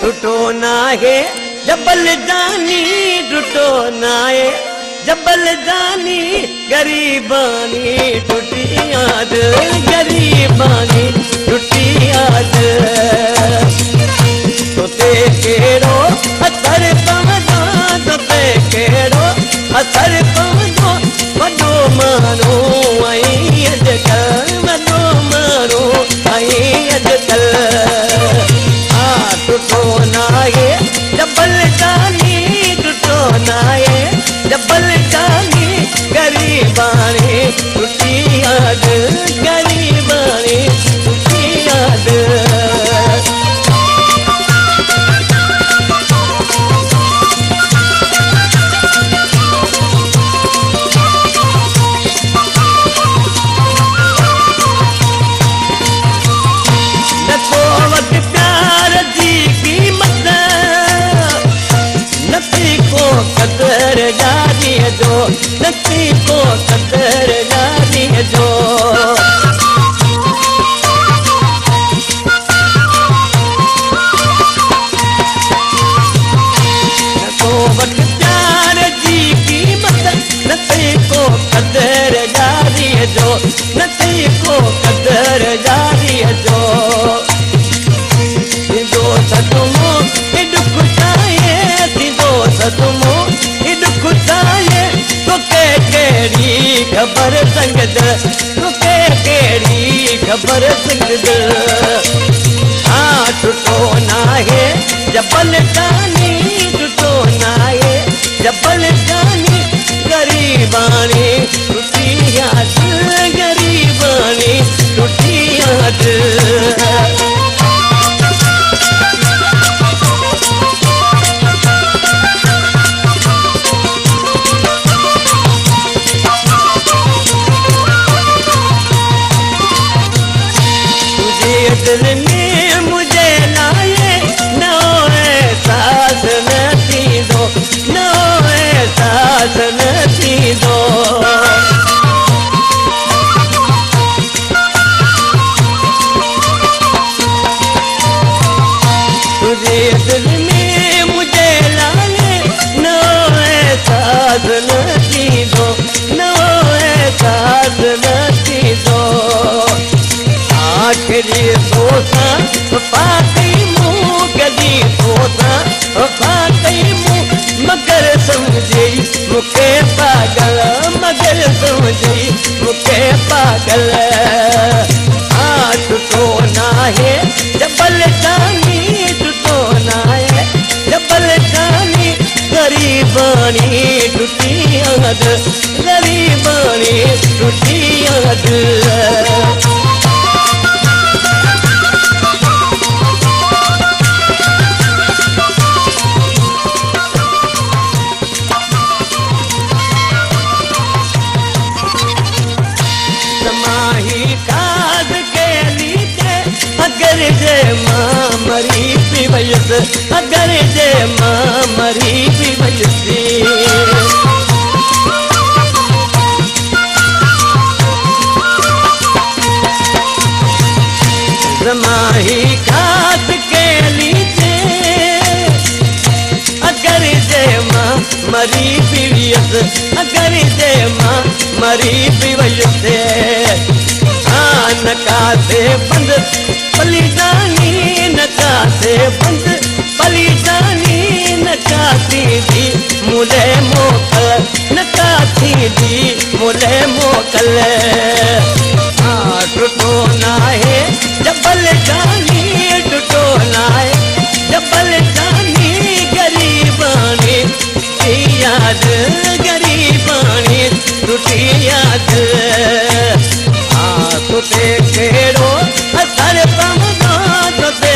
टुटो नाहे जबल जानी टुटो नाहे जबल जानी गरीबानी टुटी याद गरीबानी टुटी याद तोते केड़ो असर पवंदो तोते केड़ो असर पवंदो वॾो माण्हू आई अॼुकल्ह वॾो माण्हू आई अॼुकल्ह टुटो नाहे जबल जानी टुटो नाहे जबल जानी गरीबानी टुटी याद गरीबानी टुटी याद कदर जानी जो नथी को कदर जानी जो नको वट प्यार जी कीमत नथी को कदर जानी जो नथी को कदर जानी जो सिंधो सतमो दुख चाहे सिंधो सतमो दुख चाहे तोखे केड़ी खबर संगद तोखे केड़ी खबर संगद टुटो नाहे जबल जानी टुटो नाहे जबल जानी गरीबानी टुटी याद गरीबानी टुटी याद दिल में मुझे लाए नो एहसास नथी दो नो एहसास नथी दो तुझे दिल में मुझे लाए नो एहसास नथी दो नो एहसास नथी दो आखिरी सोचा पाती मुँह कदी सोचा पाती मुँह मगर समझी मुखे पागल मगर समझी मुखे पागल टुटो नाहे जबल जानी टुटो नाहे जबल जानी गरीबानी टुटी याद गरीबानी टुटी याद अगर जे मां मरी भी वयस अगर जे मां मरी भी वयसी जमाही खात के लीजे अगर जे मां मरी भी वयस अगर जे मां मरी भी वयसे नकासे बंद पली जानी नकासे बंद पली जानी नकासी दी मुले मोकल नकासी दी मुले मोकल टुटो नाहे जबल जानी टुटो नाहे जबल जानी गरीबानी याद गरीबानी टुटी याद तोते केड़ो असर पवंदो तोते